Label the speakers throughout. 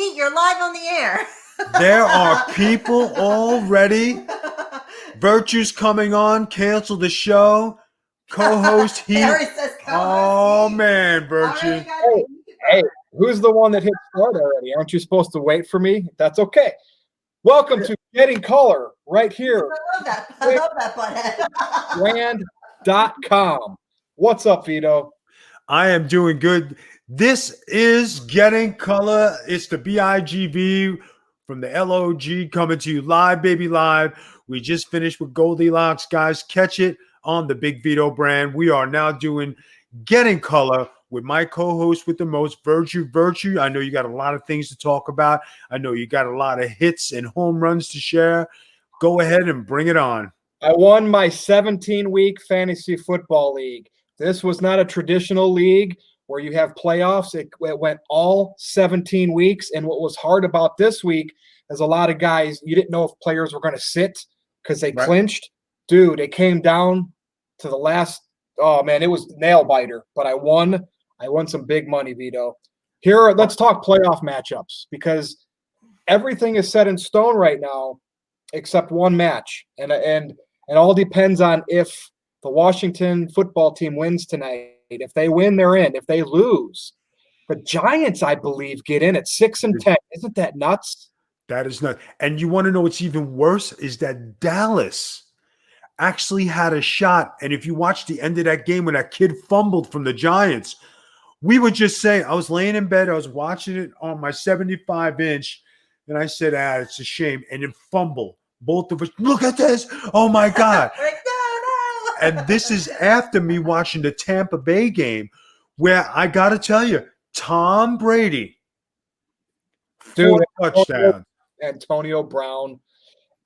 Speaker 1: Pete, you're live on the air.
Speaker 2: There are people already. Virtue's coming on. Cancel the show. Co-host Heat.
Speaker 1: Harry says co-host
Speaker 2: Oh,
Speaker 1: Heat.
Speaker 2: man, Virtue.
Speaker 3: Hey, who's the one that hit start already? Aren't you supposed to wait for me? That's okay. Welcome to Getting Color right here.
Speaker 1: I love that. I love that butthead.
Speaker 3: Brand.com. What's up, Vito?
Speaker 2: I am doing good. This is Getting Color. It's the BIGV from the LOG coming to you live, baby, live. We just finished with Goldilocks, guys. Catch it on the Big Vito brand. We are now doing Getting Color with my co-host with the most, Virtue. I know you got a lot of things to talk about. I know you got a lot of hits and home runs to share. Go ahead and bring it on.
Speaker 3: I won my 17-week fantasy football league. This was not a traditional league where you have playoffs. It went all 17 weeks. And what was hard about this week is a lot of guys, you didn't know if players were going to sit because they clinched. Dude, it came down to the last. Oh, man, it was nail biter. But I won. I won some big money, Vito. Here, let's talk playoff matchups because everything is set in stone right now except one match. And it all depends on if the Washington football team wins tonight. If they win, they're in. If they lose, the Giants, I believe, get in at 6-10. Isn't that nuts?
Speaker 2: That is nuts. And you want to know what's even worse is that Dallas actually had a shot. And if you watch the end of that game when that kid fumbled from the Giants, we were just saying, I was laying in bed, I was watching it on my 75-inch, and I said, it's a shame. And it fumbled. Both of us, look at this. Oh, my God. And this is after me watching the Tampa Bay game where I got to tell you, Tom Brady,
Speaker 3: dude,
Speaker 2: touchdown.
Speaker 3: Antonio Brown,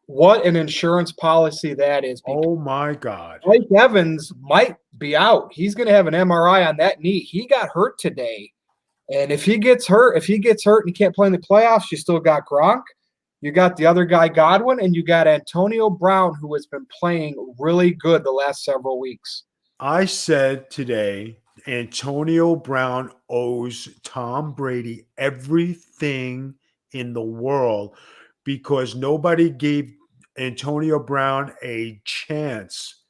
Speaker 3: what an insurance policy that is.
Speaker 2: Oh, my God.
Speaker 3: Mike Evans might be out. He's going to have an MRI on that knee. He got hurt today. And if he gets hurt and he can't play in the playoffs, you still got Gronk. You got the other guy, Godwin, and you got Antonio Brown, who has been playing really good the last several weeks.
Speaker 2: I said today, Antonio Brown owes Tom Brady everything in the world because nobody gave Antonio Brown a chance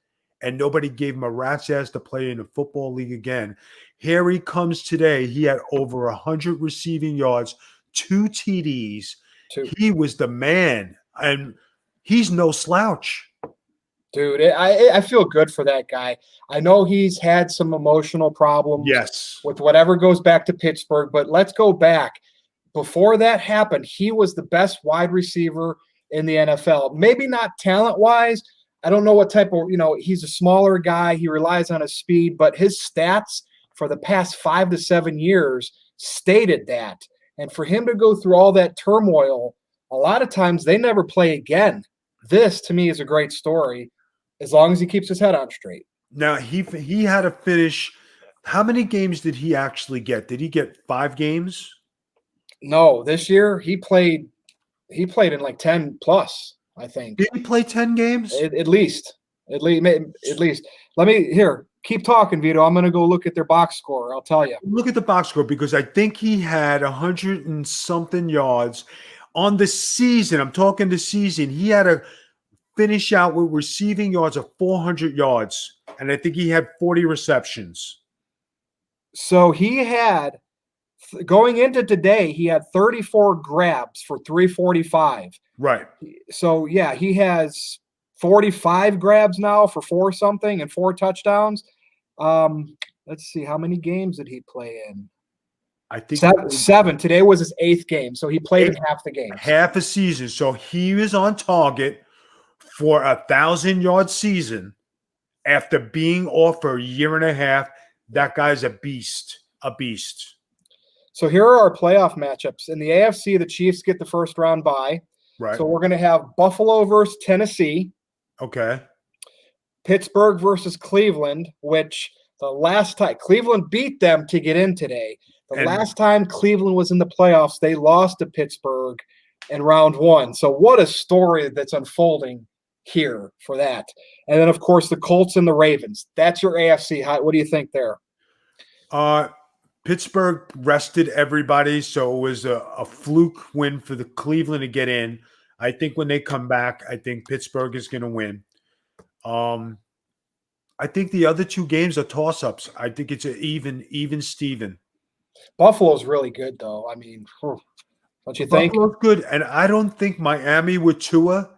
Speaker 2: and nobody gave him a rat's ass to play in the football league again. Here he comes today. He had over 100 receiving yards, 2 TDs. He was the man, and he's no slouch.
Speaker 3: Dude, I feel good for that guy. I know he's had some emotional problems with whatever goes back to Pittsburgh, but let's go back. Before that happened, he was the best wide receiver in the NFL. Maybe not talent-wise. I don't know what type of, he's a smaller guy. He relies on his speed, but his stats for the past 5 to 7 years stated that. And for him to go through all that turmoil, a lot of times they never play again. This, to me, is a great story as long as he keeps his head on straight.
Speaker 2: Now, he had to finish. How many games did he actually get? Did he get 5 games?
Speaker 3: No, this year he played in like 10 plus, I think.
Speaker 2: Did he play 10 games?
Speaker 3: At least. Let me keep talking, Vito. I'm going to go look at their box score. I'll tell you.
Speaker 2: Look at the box score because I think he had 100 and something yards on the season. I'm talking the season. He had to finish out with receiving yards of 400 yards, and I think he had 40 receptions.
Speaker 3: So he had, going into today, he had 34 grabs for 345.
Speaker 2: Right.
Speaker 3: So, yeah, he has 45 grabs now for 4-something and 4 touchdowns. Let's see, how many games did he play in?
Speaker 2: I think
Speaker 3: 7. Today was his 8th game, so he played in half the games.
Speaker 2: Half a season. So he was on target for a 1,000-yard season after being off for a year and a half. That guy's a beast. A beast.
Speaker 3: So here are our playoff matchups. In the AFC, the Chiefs get the first round bye.
Speaker 2: Right.
Speaker 3: So we're going to have Buffalo versus Tennessee.
Speaker 2: Okay.
Speaker 3: Pittsburgh versus Cleveland, which the last time Cleveland beat them to get in today. Last time Cleveland was in the playoffs, they lost to Pittsburgh in round 1. So what a story that's unfolding here for that. And then, of course, the Colts and the Ravens. That's your AFC. What do you think there?
Speaker 2: Pittsburgh rested everybody, so it was a fluke win for the Cleveland to get in. I think when they come back, I think Pittsburgh is going to win. I think the other two games are toss-ups. I think it's an even Steven.
Speaker 3: Buffalo's really good, though. I mean, don't you think?
Speaker 2: Buffalo's good, and I don't think Miami with Tua,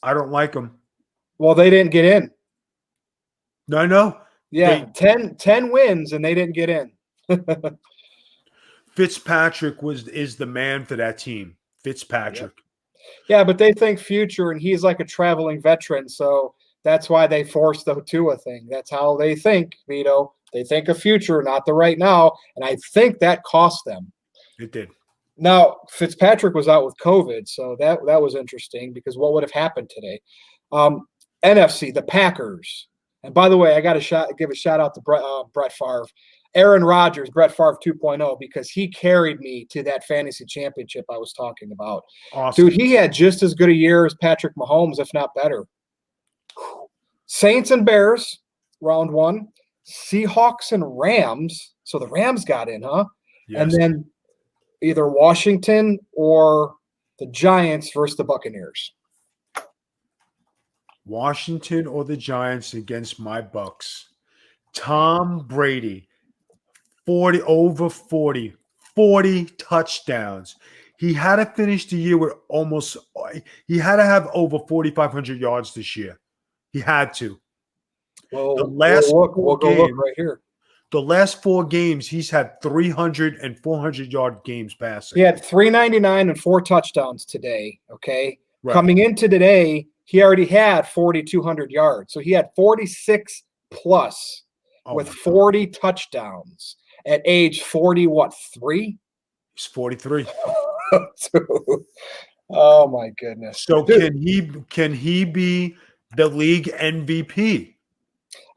Speaker 2: I don't like them.
Speaker 3: Well, they didn't get in.
Speaker 2: No, I know.
Speaker 3: Yeah, 10 wins, and they didn't get in.
Speaker 2: Fitzpatrick is the man for that team. Fitzpatrick.
Speaker 3: Yeah, but they think future, and he's like a traveling veteran, so that's why they forced the Tua thing. That's how they think, Vito. They think of future, not the right now, and I think that cost them.
Speaker 2: It did.
Speaker 3: Now, Fitzpatrick was out with COVID, so that was interesting because what would have happened today? NFC, the Packers. And by the way, I got to give a shout out to Brett Favre. Aaron Rodgers, Brett Favre 2.0, because he carried me to that fantasy championship I was talking about.
Speaker 2: Awesome.
Speaker 3: Dude, he had just as good a year as Patrick Mahomes, if not better. Saints and Bears, round one. Seahawks and Rams. So the Rams got in, huh?
Speaker 2: Yes.
Speaker 3: And then either Washington or the Giants versus the Buccaneers.
Speaker 2: Washington or the Giants against my Bucks. Tom Brady, 40 touchdowns. He had to finish the year with he had to have over 4,500 yards this year. He had to.
Speaker 3: Well,
Speaker 2: We'll
Speaker 3: go look right here.
Speaker 2: The last 4 games, he's had 300 and 400-yard games passing.
Speaker 3: He had 399 and 4 touchdowns today, okay?
Speaker 2: Right.
Speaker 3: Coming into today, he already had 4,200 yards. So he had 46 plus with 40 touchdowns at age 40, what, 3?
Speaker 2: He's 43.
Speaker 3: Oh, my goodness.
Speaker 2: So can he be the league MVP?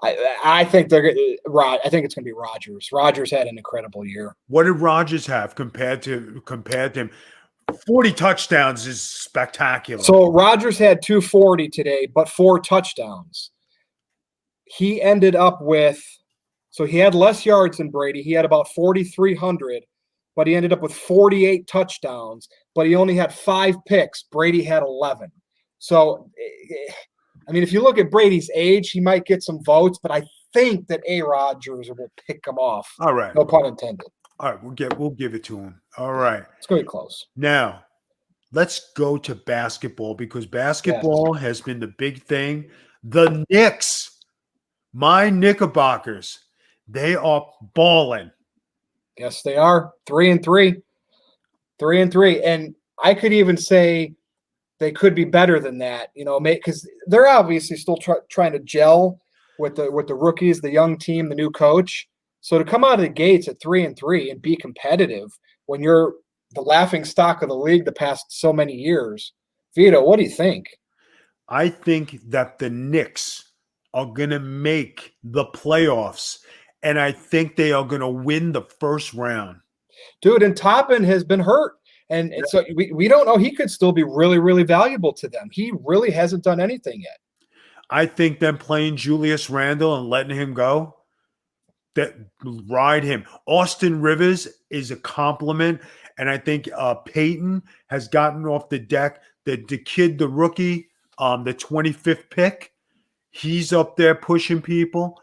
Speaker 3: I think I think it's going to be Rodgers. Rodgers had an incredible year.
Speaker 2: What did Rodgers have compared to him? 40 touchdowns is spectacular.
Speaker 3: So Rodgers had 240 today, but 4 touchdowns. He ended up with, so he had less yards than Brady. He had about 4,300, but he ended up with 48 touchdowns, but he only had 5 picks. Brady had 11. So, I mean, if you look at Brady's age, he might get some votes, but I think that Rodgers will pick him off.
Speaker 2: All right.
Speaker 3: No pun intended.
Speaker 2: All right, we'll give it to him. All right.
Speaker 3: It's going to be close.
Speaker 2: Now, let's go to basketball because basketball has been the big thing. The Knicks, my Knickerbockers, they are balling.
Speaker 3: Yes, they are. 3-3. 3-3. And I could even say they could be better than that, because they're obviously still trying to gel with the rookies, the young team, the new coach. So to come out of the gates at 3-3 and be competitive when you're the laughing stock of the league the past so many years, Vito, what do you think?
Speaker 2: I think that the Knicks are going to make the playoffs, and I think they are going to win the first round.
Speaker 3: Dude, and Toppin has been hurt. And so we don't know. He could still be really, really valuable to them. He really hasn't done anything yet.
Speaker 2: I think them playing Julius Randle and letting him go, that ride him. Austin Rivers is a compliment, and I think Peyton has gotten off the deck. The kid, the rookie, the 25th pick, he's up there pushing people.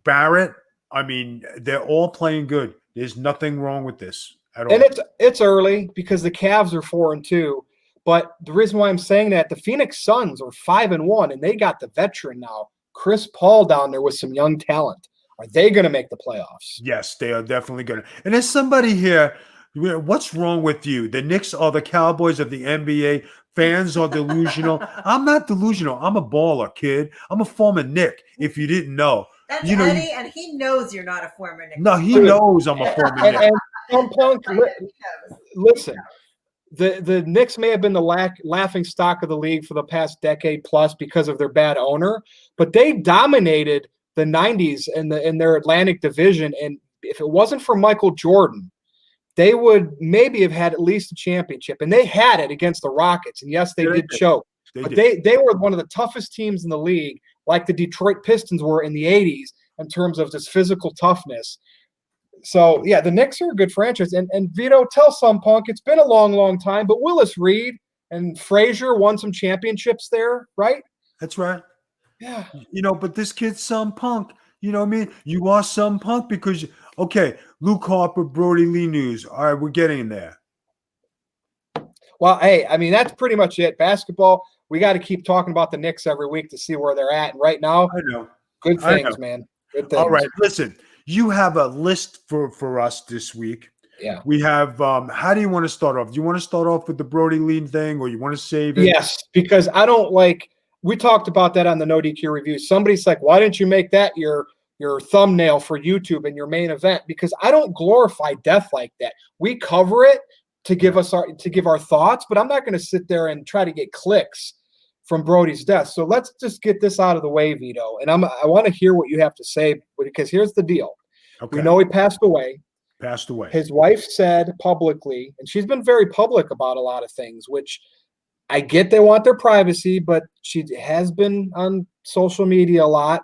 Speaker 2: Barrett, I mean, they're all playing good. There's nothing wrong with this at all.
Speaker 3: And it's early because the Cavs are 4-2. But the reason why I'm saying that, the Phoenix Suns are 5-1, and they got the veteran now, Chris Paul, down there with some young talent. Are they going to make the playoffs?
Speaker 2: Yes, they are definitely going to. And there's somebody here. What's wrong with you? The Knicks are the Cowboys of the NBA. Fans are delusional. I'm not delusional. I'm a baller, kid. I'm a former Knick, if you didn't know.
Speaker 1: That's Eddie, and he knows you're not a former Knick.
Speaker 2: No, he knows I'm a former Knick.
Speaker 3: And Punk, listen, the Knicks may have been the laughing stock of the league for the past decade plus because of their bad owner, but they dominated the 90s in their Atlantic division. And if it wasn't for Michael Jordan, they would maybe have had at least a championship. And they had it against the Rockets. And yes, they did choke. But they were one of the toughest teams in the league, like the Detroit Pistons were in the 80s in terms of just physical toughness. So yeah, the Knicks are a good franchise. And Vito, tell some Punk, it's been a long, long time, but Willis Reed and Frazier won some championships there, right?
Speaker 2: That's right.
Speaker 3: Yeah.
Speaker 2: But this kid's some Punk. You know what I mean? You are some Punk because, okay, Luke Harper, Brodie Lee news. All right, we're getting there.
Speaker 3: Well, hey, I mean, that's pretty much it. Basketball, we got to keep talking about the Knicks every week to see where they're at. And right now,
Speaker 2: I know.
Speaker 3: good things, man. Good things.
Speaker 2: All right, listen, you have a list for us this week.
Speaker 3: Yeah.
Speaker 2: We have, how do you want to start off? Do you want to start off with the Brodie Lee thing or you want to save it?
Speaker 3: Yes, because I don't like, we talked about that on the No DQ review. Somebody's like, why didn't you make that your thumbnail for YouTube and your main event? Because I don't glorify death like that. We cover it to give our thoughts, but I'm not going to sit there and try to get clicks from Brodie's death. So let's just get this out of the way, Vito. And I want to hear what you have to say, because here's the deal. Okay. We know he passed away. His wife said publicly, and she's been very public about a lot of things, which I get they want their privacy, but she has been on social media a lot.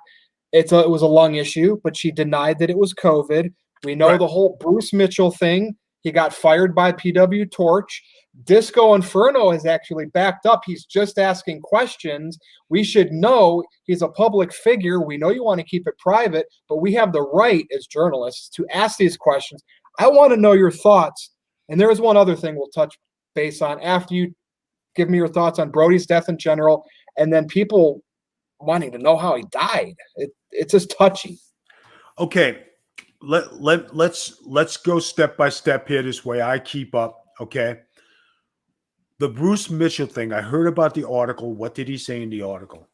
Speaker 3: It was a lung issue, but she denied that it was COVID. We know the whole Bruce Mitchell thing. He got fired by PW Torch. Disco Inferno has actually backed up. He's just asking questions. We should know he's a public figure. We know you want to keep it private, but we have the right as journalists to ask these questions. I want to know your thoughts. And there is one other thing we'll touch base on after you give me your thoughts on Brodie's death in general, and then people wanting to know how he died. It's just touchy.
Speaker 2: Okay, let's go step by step here. This way I keep up. Okay, the Bruce Mitchell thing. I heard about the article. What did he say in the article?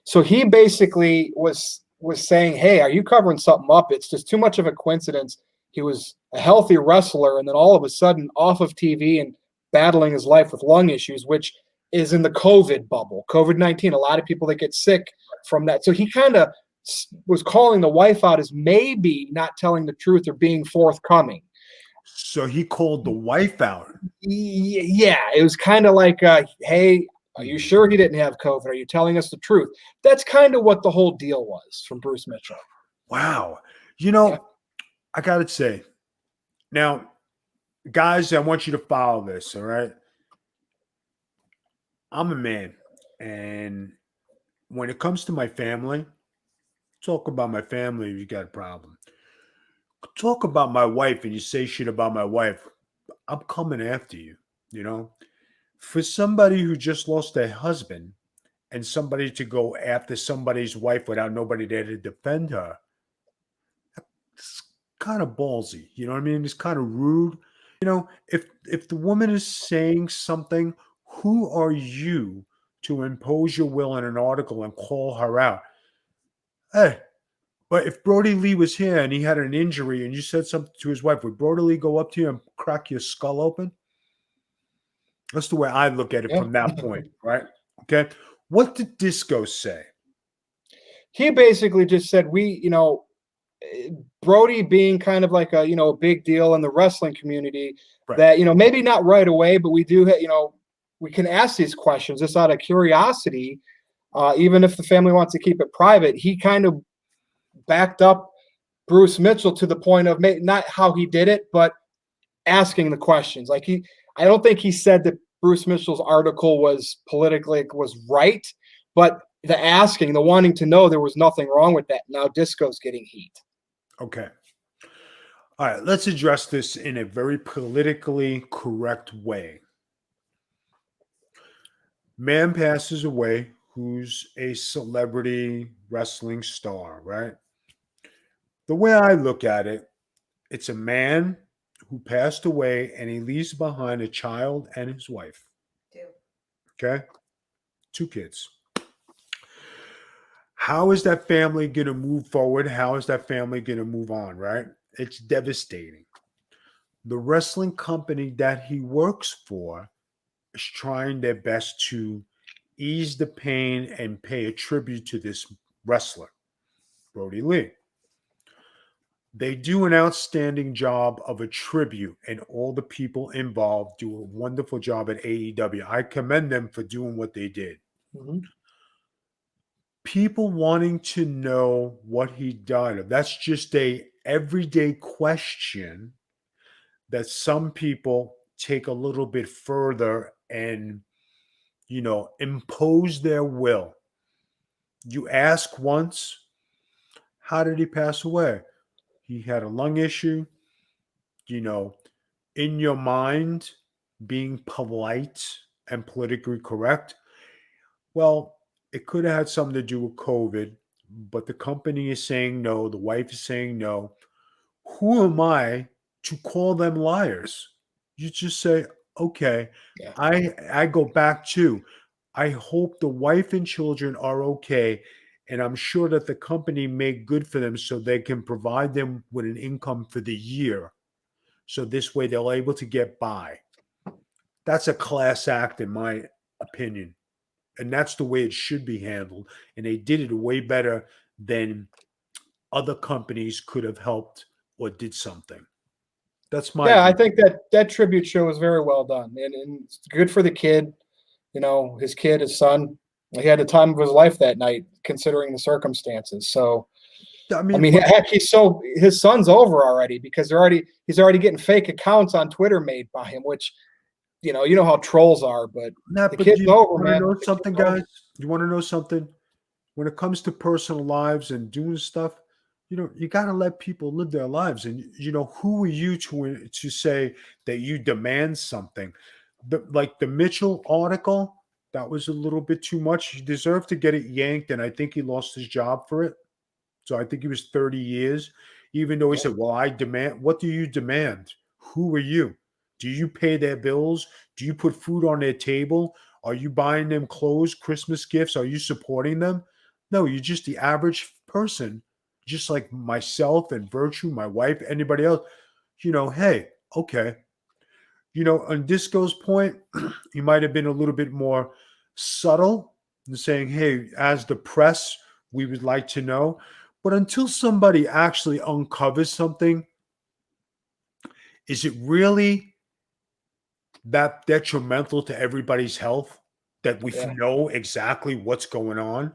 Speaker 3: So he basically was saying, "Hey, are you covering something up? It's just too much of a coincidence. He was a healthy wrestler, and then all of a sudden off of TV and battling his life with lung issues, which is in the COVID bubble, COVID-19. A lot of people that get sick from that. So he kind of was calling the wife out as maybe not telling the truth or being forthcoming.
Speaker 2: So he called the wife out.
Speaker 3: Yeah, it was kind of like, hey, are you sure he didn't have COVID? Are you telling us the truth? That's kind of what the whole deal was from Bruce Mitchell.
Speaker 2: Wow. I got to say, now, guys, I want you to follow this, all right? I'm a man, and when it comes to my family, talk about my family if you got a problem. Talk about my wife and you say shit about my wife, I'm coming after you, For somebody who just lost their husband and somebody to go after somebody's wife without nobody there to defend her, it's kind of ballsy, you know what I mean? It's kind of rude. If the woman is saying something, who are you to impose your will in an article and call her out? Hey, but if Brodie Lee was here and he had an injury and you said something to his wife, would Brodie Lee go up to you and crack your skull open? That's the way I look at it from that point, right? Okay. What did Disco say?
Speaker 3: He basically just said, Brodie being kind of like a big deal in the wrestling community, that maybe not right away, but we do we can ask these questions just out of curiosity, even if the family wants to keep it private. He kind of backed up Bruce Mitchell to the point of not how he did it, but asking the questions. Like I don't think he said that Bruce Mitchell's article was politically right, but the wanting to know, there was nothing wrong with that. Now Disco's getting heat.
Speaker 2: Okay. All right, let's address this in a very politically correct way. Man passes away who's a celebrity wrestling star, right? The way I look at it, it's a man who passed away and he leaves behind a child and his wife. Okay? 2 kids. How is that family going to move forward? How is that family going to move on, right? It's devastating. The wrestling company that he works for is trying their best to ease the pain and pay a tribute to this wrestler, Brodie Lee. They do an outstanding job of a tribute, and all the people involved do a wonderful job at AEW. I commend them for doing what they did. Mm-hmm. People wanting to know what he died of, that's just a everyday question that some people take a little bit further and, impose their will. You ask once, how did he pass away? He had a lung issue. In your mind, being polite and politically correct, well, it could have had something to do with COVID, but the company is saying no, the wife is saying no. Who am I to call them liars? You just say, okay,
Speaker 3: Yeah.
Speaker 2: I go back to, I hope the wife and children are okay. And I'm sure that the company made good for them so they can provide them with an income for the year. So this way they're able to get by. That's a class act, in my opinion. And that's the way it should be handled. And they did it way better than other companies could have helped or did something. That's my
Speaker 3: I
Speaker 2: view.
Speaker 3: think that tribute show was very well done, and it's good for the kid. His kid, his son, he had the time of his life that night, considering the circumstances. So,
Speaker 2: I
Speaker 3: I
Speaker 2: mean,
Speaker 3: mean, heck, his son's over already because he's already getting fake accounts on Twitter made by him, which you know how trolls are. But the kid's
Speaker 2: you
Speaker 3: over,
Speaker 2: want to
Speaker 3: man.
Speaker 2: know
Speaker 3: The
Speaker 2: something,
Speaker 3: kid's over.
Speaker 2: guys? You want to know something? When it comes to personal lives and doing stuff, you got to let people live their lives. And who are you to say that you demand something? Like the Mitchell article, that was a little bit too much. He deserved to get it yanked, and I think he lost his job for it. So I think he was 30 years, even though he said, well, I demand. What do you demand? Who are you? Do you pay their bills? Do you put food on their table? Are you buying them clothes, Christmas gifts? Are you supporting them? No, you're just the average person, just like myself and Virtue, my wife, anybody else. Hey, okay. On Disco's point, he might have been a little bit more subtle in saying, hey, as the press, we would like to know. But until somebody actually uncovers something, is it really that detrimental to everybody's health that we know exactly what's going on?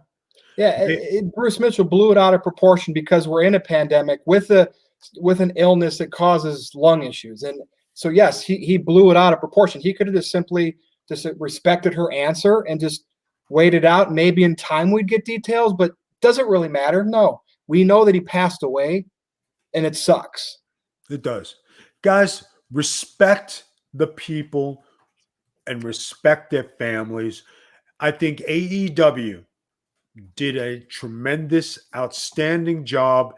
Speaker 3: Yeah, Bruce Mitchell blew it out of proportion because we're in a pandemic with an illness that causes lung issues, and so yes, he blew it out of proportion. He could have just simply respected her answer and just waited out. Maybe in time we'd get details, but doesn't really matter. No, we know that he passed away, and it sucks.
Speaker 2: It does. Guys, respect the people and respect their families. I think AEW did a tremendous, outstanding job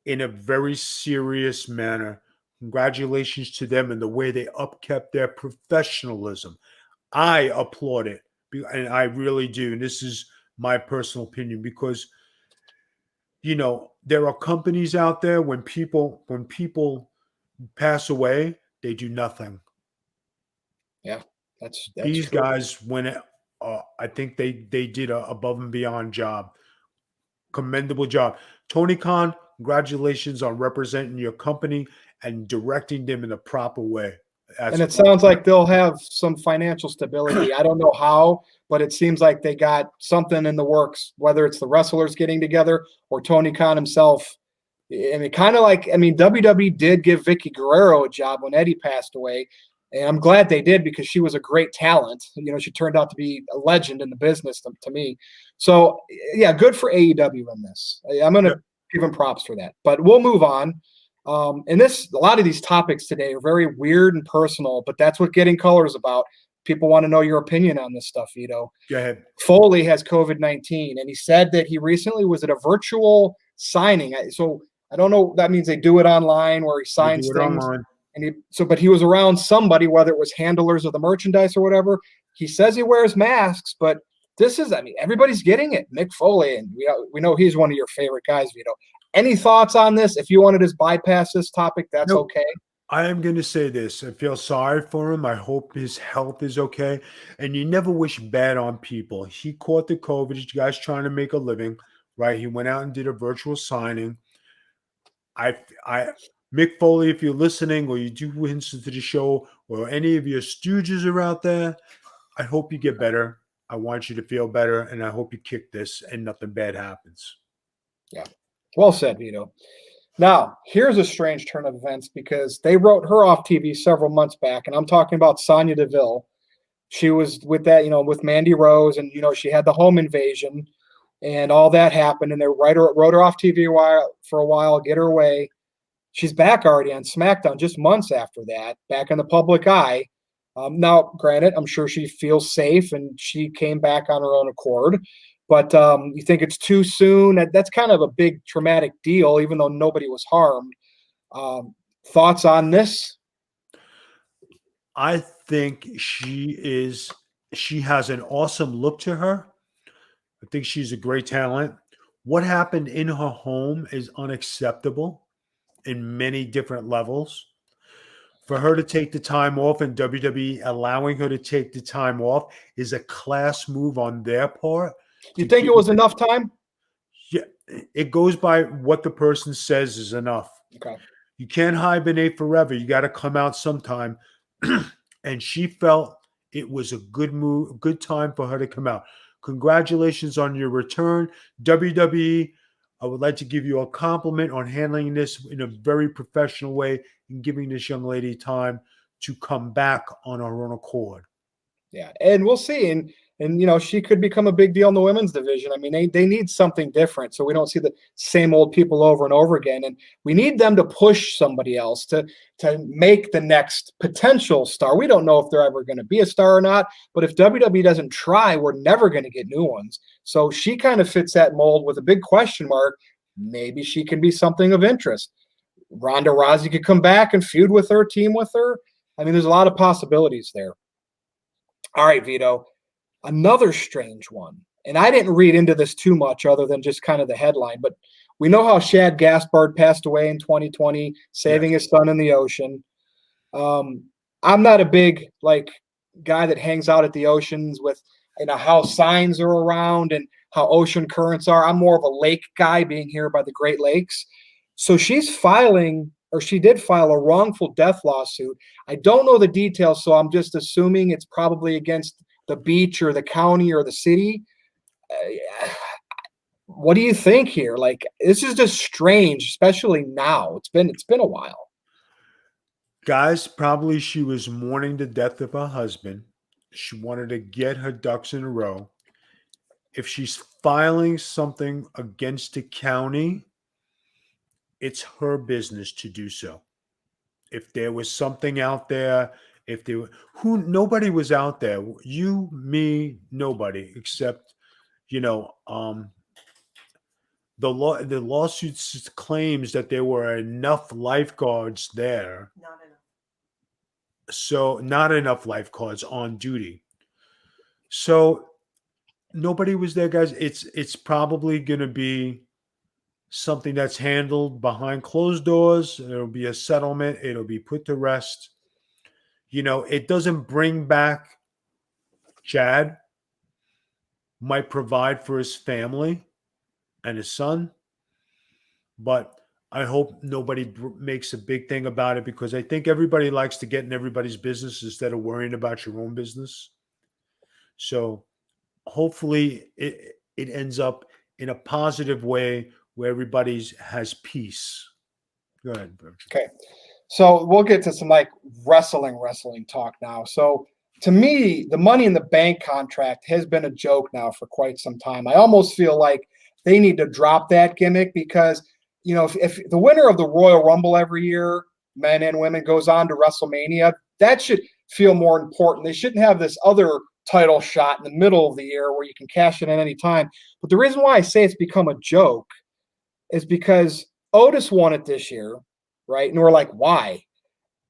Speaker 2: in a very serious manner. Congratulations to them and the way they upkept their professionalism. I applaud it, and I really do. And this is my personal opinion because, there are companies out there when people pass away, they do nothing.
Speaker 3: Yeah, that's
Speaker 2: These
Speaker 3: true.
Speaker 2: guys went. I think they did a above and beyond job. Commendable job. Tony Khan, congratulations on representing your company and directing them in the proper way.
Speaker 3: And it sounds like they'll have some financial stability. I don't know how, but it seems like they got something in the works, whether it's the wrestlers getting together or Tony Khan himself. I mean, WWE did give Vicky Guerrero a job when Eddie passed away. And I'm glad they did because she was a great talent. She turned out to be a legend in the business to me. So, yeah, good for AEW in this. I'm going to give them props for that. But we'll move on. And a lot of these topics today are very weird and personal, but that's what Getting Color is about. People want to know your opinion on this stuff, Vito.
Speaker 2: Go ahead.
Speaker 3: Foley has COVID-19, and he said that he recently was at a virtual signing. So I don't know. That means they do it online where he signs things.
Speaker 2: Online.
Speaker 3: But he was around somebody, whether it was handlers of the merchandise or whatever. He says he wears masks, but everybody's getting it. Mick Foley, and we know he's one of your favorite guys, Vito. Any thoughts on this? If you wanted to bypass this topic, that's okay.
Speaker 2: I am going to say this. I feel sorry for him. I hope his health is okay. And you never wish bad on people. He caught the COVID. This guy's trying to make a living, right? He went out and did a virtual signing. Mick Foley, if you're listening or you do listen to the show or any of your stooges are out there, I hope you get better. I want you to feel better, and I hope you kick this and nothing bad happens.
Speaker 3: Yeah. Well said, Vito. Now, here's a strange turn of events because they wrote her off TV several months back, and I'm talking about Sonya Deville. She was with that, with Mandy Rose, and she had the home invasion, and all that happened, and they wrote her off TV for a while, get her away. She's back already on SmackDown just months after that, back in the public eye. Now, granted, I'm sure she feels safe, and she came back on her own accord. But you think it's too soon? That's kind of a big traumatic deal, even though nobody was harmed. Thoughts on this?
Speaker 2: I think she has an awesome look to her. I think she's a great talent. What happened in her home is unacceptable in many different levels. For her to take the time off and WWE allowing her to take the time off is a class move on their part.
Speaker 3: You think it was enough time?
Speaker 2: Yeah, it goes by what the person says is enough.
Speaker 3: Okay.
Speaker 2: You can't hibernate forever. You got to come out sometime. And she felt it was a good move, good time for her to come out. Congratulations on your return. WWE, I would like to give you a compliment on handling this in a very professional way and giving this young lady time to come back on her own accord.
Speaker 3: Yeah, and we'll see. And she could become a big deal in the women's division. I mean, they need something different, so we don't see the same old people over and over again. And we need them to push somebody else to make the next potential star. We don't know if they're ever going to be a star or not, but if WWE doesn't try, we're never going to get new ones. So she kind of fits that mold with a big question mark. Maybe she can be something of interest. Ronda Rousey could come back and feud with her, team with her. I mean, there's a lot of possibilities there. All right, Vito. Another strange one, and I didn't read into this too much other than just kind of the headline, but we know how Shad Gaspard passed away in 2020, saving his son in the ocean. I'm not a big guy that hangs out at the oceans with how signs are around and how ocean currents are. I'm more of a lake guy, being here by the Great Lakes. So she did file a wrongful death lawsuit. I don't know the details, so I'm just assuming it's probably against the beach or the county or the city. What do you think here? This is just strange, especially now. It's been a while.
Speaker 2: Guys, probably she was mourning the death of her husband. She wanted to get her ducks in a row. If she's filing something against the county, it's her business to do so. If there was something out there, nobody was out there. You, me, nobody except, the lawsuit claims that there were enough lifeguards there.
Speaker 1: Not enough.
Speaker 2: So not enough lifeguards on duty. So nobody was there, guys. It's probably going to be something that's handled behind closed doors. There'll be a settlement. It'll be put to rest. It doesn't bring back Chad, might provide for his family and his son, but I hope nobody makes a big thing about it, because I think everybody likes to get in everybody's business instead of worrying about your own business. So hopefully it ends up in a positive way where everybody has peace. Go ahead, Bertrand.
Speaker 3: Okay. So we'll get to some wrestling talk now. So to me, the Money in the Bank contract has been a joke now for quite some time. I almost feel like they need to drop that gimmick, because, if the winner of the Royal Rumble every year, men and women, goes on to WrestleMania, that should feel more important. They shouldn't have this other title shot in the middle of the year where you can cash it at any time. But the reason why I say it's become a joke is because Otis won it this year. Right. And we're like, why?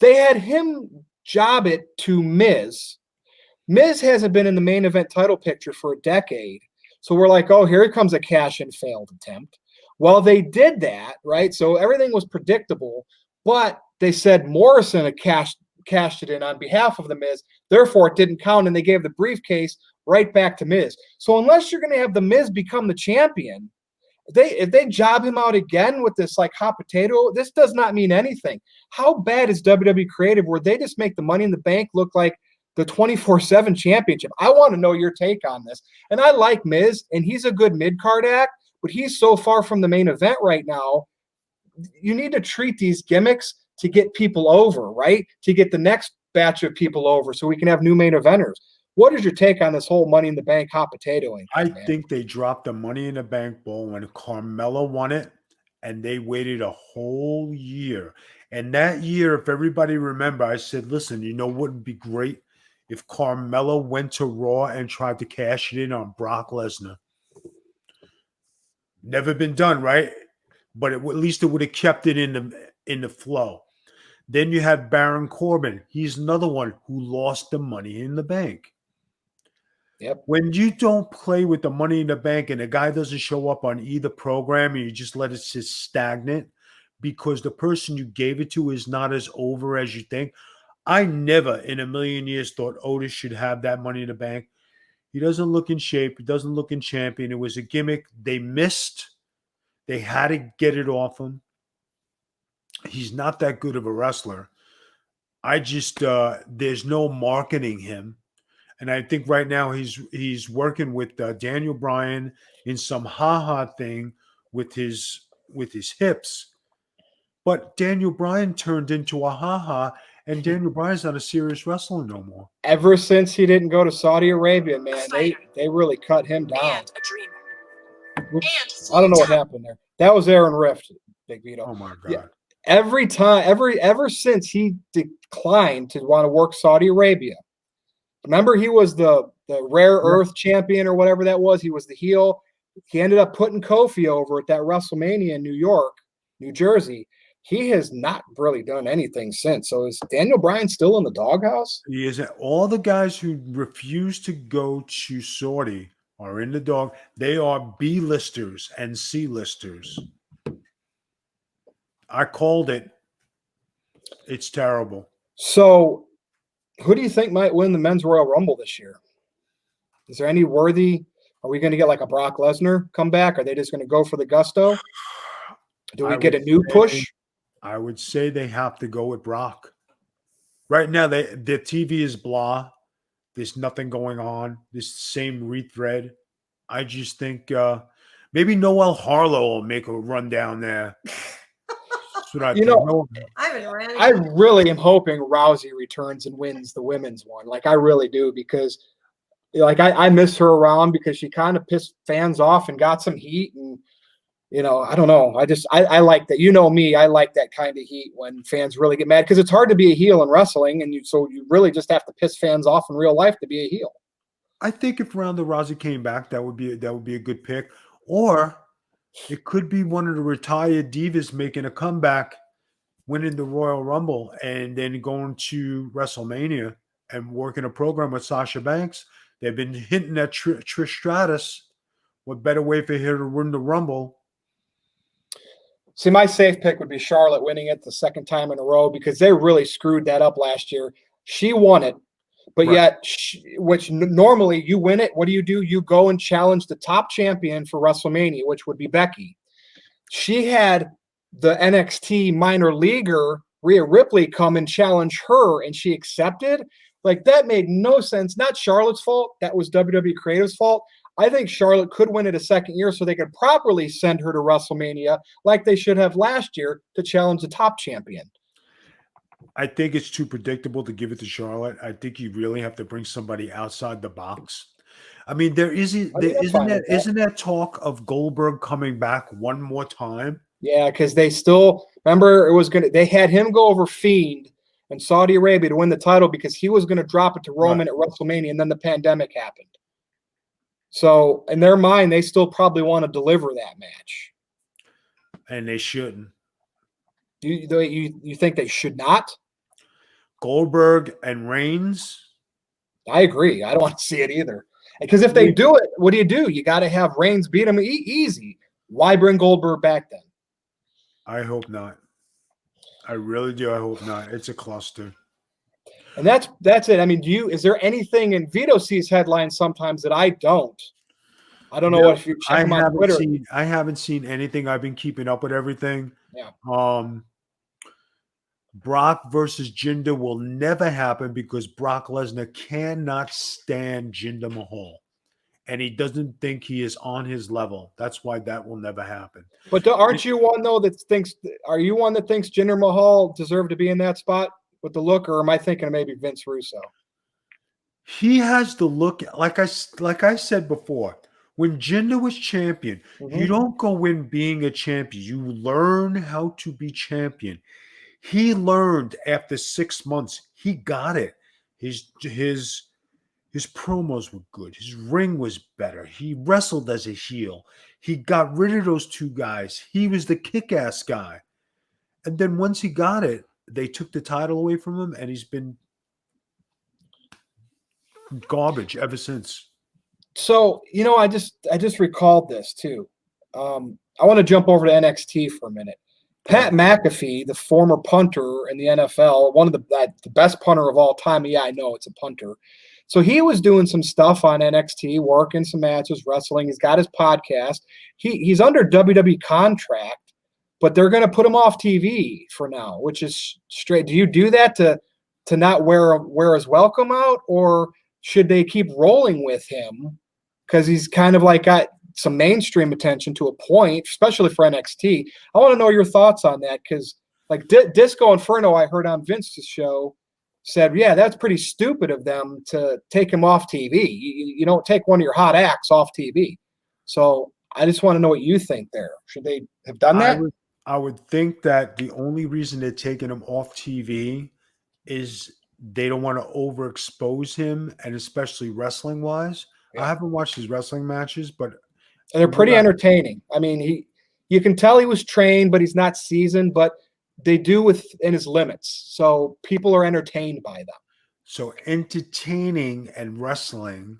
Speaker 3: They had him job it to Miz. Miz hasn't been in the main event title picture for a decade. So we're like, oh, here comes a cash-in failed attempt. Well, they did that, right? So everything was predictable, but they said Morrison had cashed it in on behalf of the Miz. Therefore, it didn't count, and they gave the briefcase right back to Miz. So unless you're going to have the Miz become the champion, if they job him out again with this hot potato, this does not mean anything. How bad is WWE creative where they just make the Money in the Bank look like the 24/7 championship? I want to know your take on this. And I like Miz, and he's a good mid-card act, but he's so far from the main event right now. you need to treat these gimmicks to get people over, right? To get the next batch of people over so we can have new main eventers. What is your take on this whole Money in the Bank hot potatoing?
Speaker 2: I think they dropped the Money in the Bank ball when Carmelo won it, and they waited a whole year. And that year, if everybody remember, I said, listen, you know what would be great? If Carmelo went to Raw and tried to cash it in on Brock Lesnar. Never been done, right? But at least it would have kept it in the flow. Then you had Baron Corbin. He's another one who lost the Money in the Bank.
Speaker 3: Yep.
Speaker 2: When you don't play with the Money in the Bank and a guy doesn't show up on either program and you just let it sit stagnant because the person you gave it to is not as over as you think. I never in a million years thought Otis should have that Money in the Bank. He doesn't look in shape. He doesn't look in champion. It was a gimmick. They missed. They had to get it off him. He's not that good of a wrestler. I just there's no marketing him. And I think right now he's working with Daniel Bryan in some ha-ha thing with his hips. But Daniel Bryan turned into a ha-ha, and Daniel Bryan's not a serious wrestler no more.
Speaker 3: Ever since he didn't go to Saudi Arabia, man, they really cut him down. Oops, I don't know what happened there. That was Aaron Rift, Big Vito.
Speaker 2: Oh my God.
Speaker 3: Yeah. Ever since he declined to want to work Saudi Arabia. Remember, he was the Rare Earth champion or whatever that was. He was the heel. He ended up putting Kofi over at that WrestleMania in New Jersey. He has not really done anything since. So is Daniel Bryan still in the doghouse?
Speaker 2: He is. All the guys who refuse to go to Saudi are in the dog. They are B-listers and C-listers. I called it. It's terrible.
Speaker 3: So who do you think might win the Men's Royal Rumble this year? Is there any worthy? Are we going to get like a Brock Lesnar comeback? Are they just going to go for the gusto? Do we get a new push?
Speaker 2: I would say they have to go with Brock. Right now, their TV is blah. There's nothing going on. This same retread. I just think maybe Noel Harlow will make a run down there. That's what I think.
Speaker 3: I really am hoping Rousey returns and wins the women's one. Like, I really do, because like I miss her around because she kind of pissed fans off and got some heat. And, you know, I don't know. I like that. You know me, I like that kind of heat when fans really get mad, because it's hard to be a heel in wrestling. And so you really just have to piss fans off in real life to be a heel.
Speaker 2: I think if Ronda Rousey came back, that would be a good pick. Or it could be one of the retired divas making a comeback, winning the Royal Rumble, and then going to WrestleMania and working a program with Sasha Banks. They've been hinting at Trish Stratus. What better way for her to win the Rumble?
Speaker 3: See, my safe pick would be Charlotte winning it the second time in a row, because they really screwed that up last year. She won it, but yet, which normally you win it, what do? You go and challenge the top champion for WrestleMania, which would be Becky. She had the NXT minor leaguer Rhea Ripley come and challenge her, and she accepted. Like, that made no sense. Not Charlotte's fault. That was WWE Creative's fault. I think Charlotte could win it a second year so they could properly send her to WrestleMania like they should have last year to challenge the top champion.
Speaker 2: I think it's too predictable to give it to Charlotte. I think you really have to bring somebody outside the box. I mean, isn't that talk of Goldberg coming back one more time?
Speaker 3: Yeah, because they still remember they had him go over Fiend in Saudi Arabia to win the title because he was going to drop it to Roman at WrestleMania, and then the pandemic happened. So in their mind, they still probably want to deliver that match.
Speaker 2: And they shouldn't.
Speaker 3: You think they should not?
Speaker 2: Goldberg and Reigns?
Speaker 3: I agree. I don't want to see it either. Because if they do it, what do? You got to have Reigns beat him easy. Why bring Goldberg back then?
Speaker 2: I hope not. I really do. I hope not. It's a cluster.
Speaker 3: And that's it. I mean, is there anything in Vito sees headlines sometimes that I don't? I don't know if you check them on Twitter.
Speaker 2: I haven't seen anything. I've been keeping up with everything.
Speaker 3: Yeah.
Speaker 2: Brock versus Jinder will never happen because Brock Lesnar cannot stand Jinder Mahal. and he doesn't think he is on his level. That's why that will never happen.
Speaker 3: But aren't you one though that thinks? Are you one that thinks Jinder Mahal deserved to be in that spot with the look, or am I thinking of maybe Vince Russo?
Speaker 2: He has the look, like I said before. When Jinder was champion, you don't go in being a champion. You learn how to be champion. He learned after 6 months. He got it. His promos were good. His ring was better. He wrestled as a heel. He got rid of those two guys. He was the kick-ass guy. And then once he got it, they took the title away from him, and he's been garbage ever since.
Speaker 3: So, I just recalled this too. I want to jump over to NXT for a minute. Pat McAfee, the former punter in the NFL, one of the best punter of all time. Yeah, I know it's a punter. So he was doing some stuff on NXT, working some matches, wrestling. He's got his podcast. He's under WWE contract, but they're going to put him off TV for now, which is straight. Do you do that to not wear his welcome out, or should they keep rolling with him because he's kind of like got some mainstream attention to a point, especially for NXT? I want to know your thoughts on that because, like, Disco Inferno, I heard on Vince's show, said, yeah, that's pretty stupid of them to take him off TV. You don't take one of your hot acts off TV. So I just want to know what you think there. Should they have done that?
Speaker 2: I would think that the only reason they're taking him off TV is they don't want to overexpose him, and especially wrestling-wise. Yeah. I haven't watched his wrestling matches, but
Speaker 3: they're pretty entertaining. I mean, you can tell he was trained, but he's not seasoned, but they do within his limits. So people are entertained by them.
Speaker 2: So entertaining and wrestling,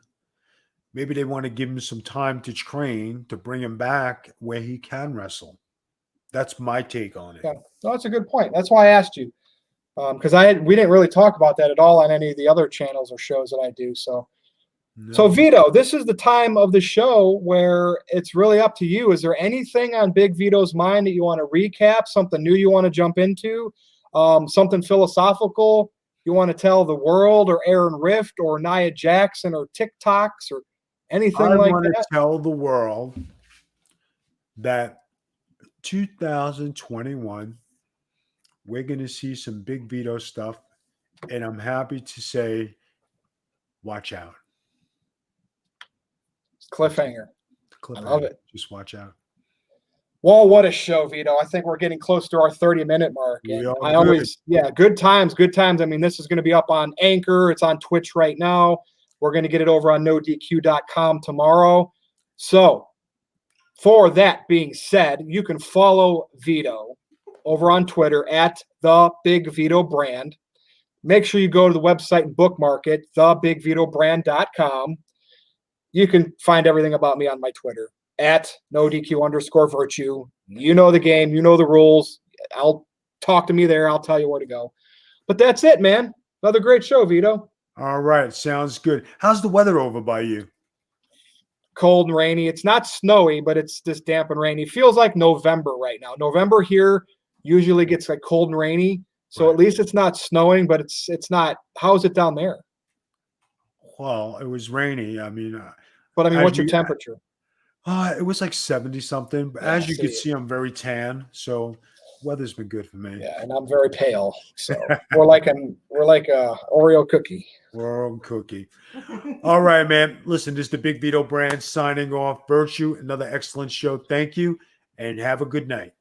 Speaker 2: maybe they want to give him some time to train to bring him back where he can wrestle. That's my take on it.
Speaker 3: Yeah, no, that's a good point. That's why I asked you, because we didn't really talk about that at all on any of the other channels or shows that I do. So, So Vito, this is the time of the show where it's really up to you. Is there anything on Big Vito's mind that you want to recap? Something new you want to jump into? Something philosophical you want to tell the world, or Aaron Rift, or Nia Jackson, or TikToks, or anything like that? I want
Speaker 2: to tell the world that 2021, we're going to see some Big Vito stuff, and I'm happy to say, watch out.
Speaker 3: Cliffhanger. I love it.
Speaker 2: Just watch out.
Speaker 3: Well, what a show, Vito. I think we're getting close to our 30-minute mark. Good times. I mean, this is going to be up on Anchor. It's on Twitch right now. We're going to get it over on NoDQ.com tomorrow. So, for that being said, you can follow Vito over on Twitter at The Big Vito Brand. Make sure you go to the website and bookmark it, thebigvitobrand.com. You can find everything about me on my Twitter at NoDQ_virtue. You know the game. You know the rules. I'll talk to me there. I'll tell you where to go. But that's it, man. Another great show, Vito.
Speaker 2: All right. Sounds good. How's the weather over by you?
Speaker 3: Cold and rainy. It's not snowy, but it's just damp and rainy. Feels like November right now. November here usually gets like cold and rainy. So right. At least it's not snowing, but it's not. How is it down there?
Speaker 2: Well, it was rainy. I mean,
Speaker 3: what's your temperature?
Speaker 2: It was like 70 something. But as you can see, I'm very tan, so weather's been good for me.
Speaker 3: Yeah, and I'm very pale, so we're like a Oreo cookie.
Speaker 2: Oreo cookie. All right, man. Listen, this is the Big Vito Brand signing off. Virtue, another excellent show. Thank you, and have a good night.